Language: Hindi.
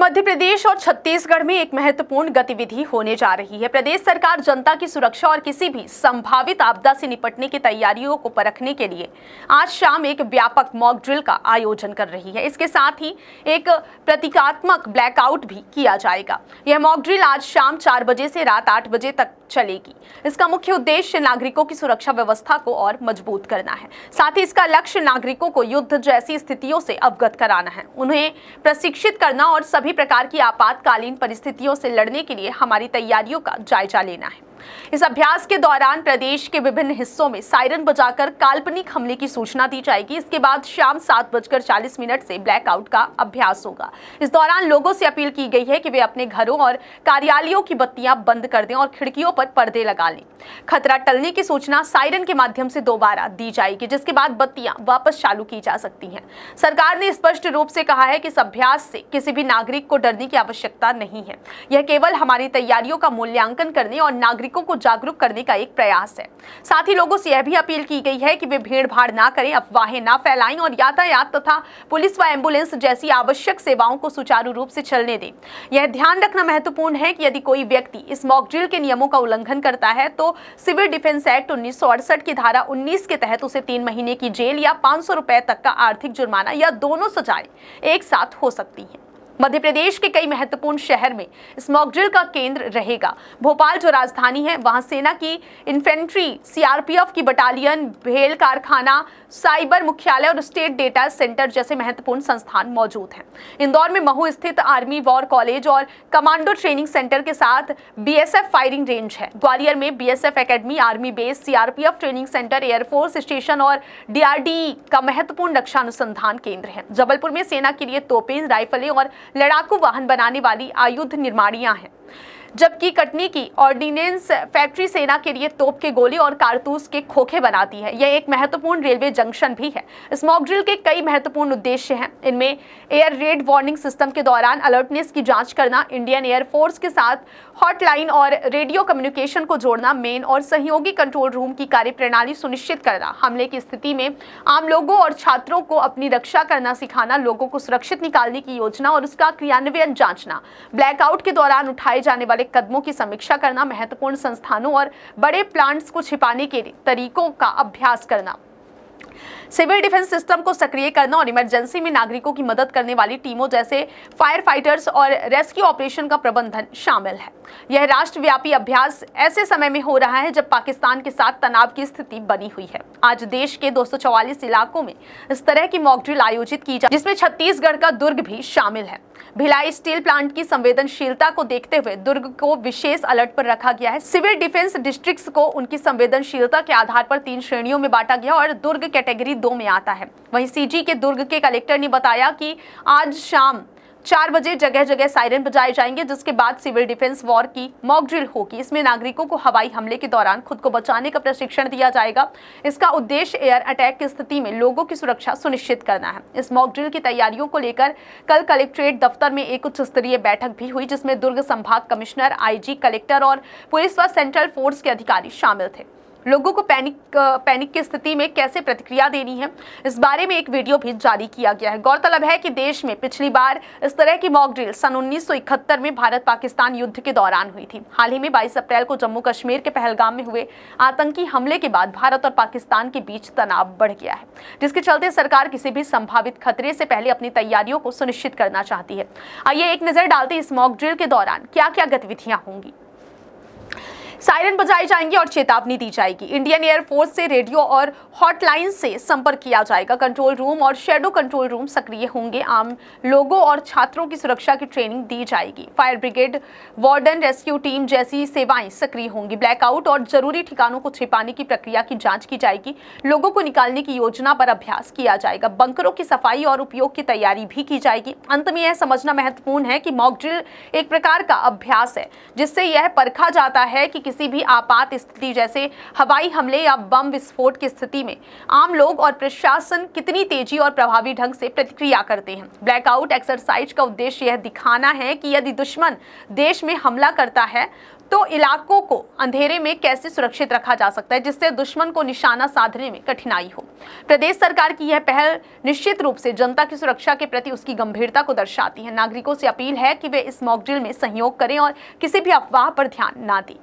मध्य प्रदेश और छत्तीसगढ़ में एक महत्वपूर्ण गतिविधि होने जा रही है। प्रदेश सरकार जनता की सुरक्षा और किसी भी संभावित आपदा से निपटने की तैयारियों को परखने के लिए आज शाम एक व्यापक मॉक ड्रिल का आयोजन कर रही है। इसके साथ ही एक प्रतीकात्मक ब्लैकआउट भी किया जाएगा। यह मॉक ड्रिल आज शाम 4 बजे से रात 8 बजे तक चलेगी। इसका मुख्य उद्देश्य नागरिकों की सुरक्षा व्यवस्था को और मजबूत करना है। साथ ही इसका लक्ष्य नागरिकों को युद्ध जैसी स्थितियों से अवगत कराना है, उन्हें प्रशिक्षित करना और सभी प्रकार की आपातकालीन परिस्थितियों से लड़ने के लिए हमारी तैयारियों का जायजा लेना है। इस अभ्यास के दौरान प्रदेश के विभिन्न हिस्सों में सायरन बजाकर काल्पनिक हमले की सूचना दी जाएगी। इसके बाद शाम 7:40 से ब्लैकआउट का अभ्यास होगा। इस दौरान लोगों से अपील की गई है कि वे अपने घरों और कार्यालयों की बत्तियां बंद कर दें और खिड़कियों पर पर्दे लगा लें। खतरा टलने की सूचना सायरन के माध्यम से दोबारा दी जाएगी, जिसके बाद बत्तियां वापस चालू की जा सकती हैं। सरकार ने स्पष्ट रूप से कहा है कि इस अभ्यास से किसी भी नागरिक को डरने की आवश्यकता नहीं है। यह केवल हमारी तैयारियों का मूल्यांकन करने और नागरिकों को जागरूक करने का एक प्रयास है। साथ ही लोगों से यह भी अपील की गई है कि वे भीड़-भाड़ ना करें, अफवाहें ना फैलाएं और यातायात तथा पुलिस व एम्बुलेंस जैसी आवश्यक सेवाओं को सुचारू रूप से चलने दें। यह ध्यान रखना महत्वपूर्ण है कि यदि कोई व्यक्ति इस मॉक ड्रिल के नियमों का उल्लंघन करता है तो सिविल डिफेंस एक्ट 1968 की धारा 19 के तहत उसे 3 महीने की जेल या 500 रुपए तक का आर्थिक जुर्माना या दोनों सजाएं एक साथ हो सकती हैं। मध्य प्रदेश के कई महत्वपूर्ण शहर में इस मॉक ड्रिल का केंद्र रहेगा। भोपाल जो राजधानी है, वहां सेना की इन्फेंट्री, सीआरपीएफ की बटालियन, भेल कारखाना, साइबर मुख्यालय और स्टेट डेटा सेंटर जैसे महत्वपूर्ण संस्थान मौजूद हैं। इंदौर में महू स्थित आर्मी वॉर कॉलेज और कमांडो ट्रेनिंग सेंटर के साथ बीएसएफ फायरिंग रेंज है। ग्वालियर में BSF academy, army base, CRPF training centre, air force station और डीआरडीई का महत्वपूर्ण रक्षा अनुसंधान केंद्र है। जबलपुर में सेना के लिए तोपें, राइफलें और लड़ाकू वाहन बनाने वाली आयुध निर्माणियां हैं, जबकि कटनी की ऑर्डिनेंस फैक्ट्री सेना के लिए तोप के गोले और कारतूस के खोखे बनाती है। यह एक महत्वपूर्ण रेलवे जंक्शन भी है। इस मॉक ड्रिल के कई महत्वपूर्ण उद्देश्य हैं। इनमें एयर रेड वार्निंग सिस्टम के दौरान अलर्टनेस की जांच करना, इंडियन एयरफोर्स के साथ हॉटलाइन और रेडियो कम्युनिकेशन को जोड़ना, मेन और सहयोगी कंट्रोल रूम की कार्यप्रणाली सुनिश्चित करना, हमले की स्थिति में आम लोगों और छात्रों को अपनी रक्षा करना सिखाना, लोगों को सुरक्षित निकालने की योजना और उसका क्रियान्वयन जांचना, ब्लैकआउट के दौरान उठाए जाने वाले कदमों की समीक्षा करना, महत्वपूर्ण संस्थानों और बड़े प्लांट्स को छिपाने के तरीकों का अभ्यास करना, सिविल डिफेंस सिस्टम को सक्रिय करना और इमरजेंसी में नागरिकों की मदद करने वाली टीमों जैसे फायर फाइटर्स और रेस्क्यू ऑपरेशन का प्रबंधन शामिल है। यह राष्ट्रव्यापी अभ्यास ऐसे समय में हो रहा है जब पाकिस्तान के साथ तनाव की स्थिति बनी हुई है। आज देश के 244 इलाकों में इस तरह की मॉक ड्रिल आयोजित की जाए, जिसमें छत्तीसगढ़ का दुर्ग भी शामिल है। भिलाई स्टील प्लांट की संवेदनशीलता को देखते हुए दुर्ग को विशेष अलर्ट पर रखा गया है। सिविल डिफेंस डिस्ट्रिक्ट्स को उनकी संवेदनशीलता के आधार पर 3 श्रेणियों में बांटा गया और दुर्ग कैटेगरी 2 में आता है। वहीं सीजी के दुर्ग के कलेक्टर ने बताया कि आज शाम 4 बजे जगह जगह सायरन बजाए जाएंगे, जिसके बाद सिविल डिफेंस वॉर की मॉक ड्रिल होगी। इसमें नागरिकों को हवाई हमले के दौरान खुद को बचाने का प्रशिक्षण दिया जाएगा। इसका उद्देश्य एयर अटैक की स्थिति में लोगों की सुरक्षा सुनिश्चित करना है। इस मॉक ड्रिल की तैयारियों को लेकर कल कलेक्ट्रेट दफ्तर में एक उच्च स्तरीय बैठक भी हुई, जिसमें दुर्ग संभाग कमिश्नर, आईजी, कलेक्टर और पुलिस व सेंट्रल फोर्स के अधिकारी शामिल थे। लोगों को पैनिक की स्थिति में कैसे प्रतिक्रिया देनी है, इस बारे में एक वीडियो भी जारी किया गया है। गौरतलब है कि देश में पिछली बार इस तरह की मॉक ड्रिल सन 1971 में भारत पाकिस्तान युद्ध के दौरान हुई थी। हाल ही में 22 अप्रैल को जम्मू कश्मीर के पहलगाम में हुए आतंकी हमले के बाद भारत और पाकिस्तान के बीच तनाव बढ़ गया है, जिसके चलते सरकार किसी भी संभावित खतरे से पहले अपनी तैयारियों को सुनिश्चित करना चाहती है। आइए एक नजर डालते हैं इस मॉक ड्रिल के दौरान क्या क्या गतिविधियां होंगी। सायरन बजाई जाएंगी और चेतावनी दी जाएगी। इंडियन एयरफोर्स से रेडियो और हॉटलाइन से संपर्क किया जाएगा। कंट्रोल रूम और शेडो कंट्रोल रूम सक्रिय होंगे। आम लोगों और छात्रों की सुरक्षा की ट्रेनिंग दी जाएगी। Fire brigade, warden, rescue team जैसी सेवाएं सक्रिय होंगी। ब्लैकआउट और जरूरी ठिकानों को छिपाने की प्रक्रिया की जांच की जाएगी। लोगों को निकालने की योजना पर अभ्यास किया जाएगा। बंकरों की सफाई और उपयोग की तैयारी भी की जाएगी। अंत में यह समझना महत्वपूर्ण है कि मॉक ड्रिल एक प्रकार का अभ्यास है, जिससे यह परखा जाता है कि किसी भी आपात स्थिति जैसे हवाई हमले या बम विस्फोट की स्थिति में आम लोग और प्रशासन कितनी तेजी और प्रभावी ढंग से प्रतिक्रिया करते हैं। ब्लैकआउट एक्सरसाइज का उद्देश्य यह दिखाना है कि यदि दुश्मन देश में हमला करता है तो इलाकों को अंधेरे में कैसे सुरक्षित रखा जा सकता है जिससे दुश्मन को निशाना साधने में कठिनाई हो। प्रदेश सरकार की यह पहल निश्चित रूप से जनता की सुरक्षा के प्रति उसकी गंभीरता को दर्शाती है। नागरिकों से अपील है कि वे इस मॉक ड्रिल में सहयोग करें और किसी भी अफवाह पर ध्यान ना दें।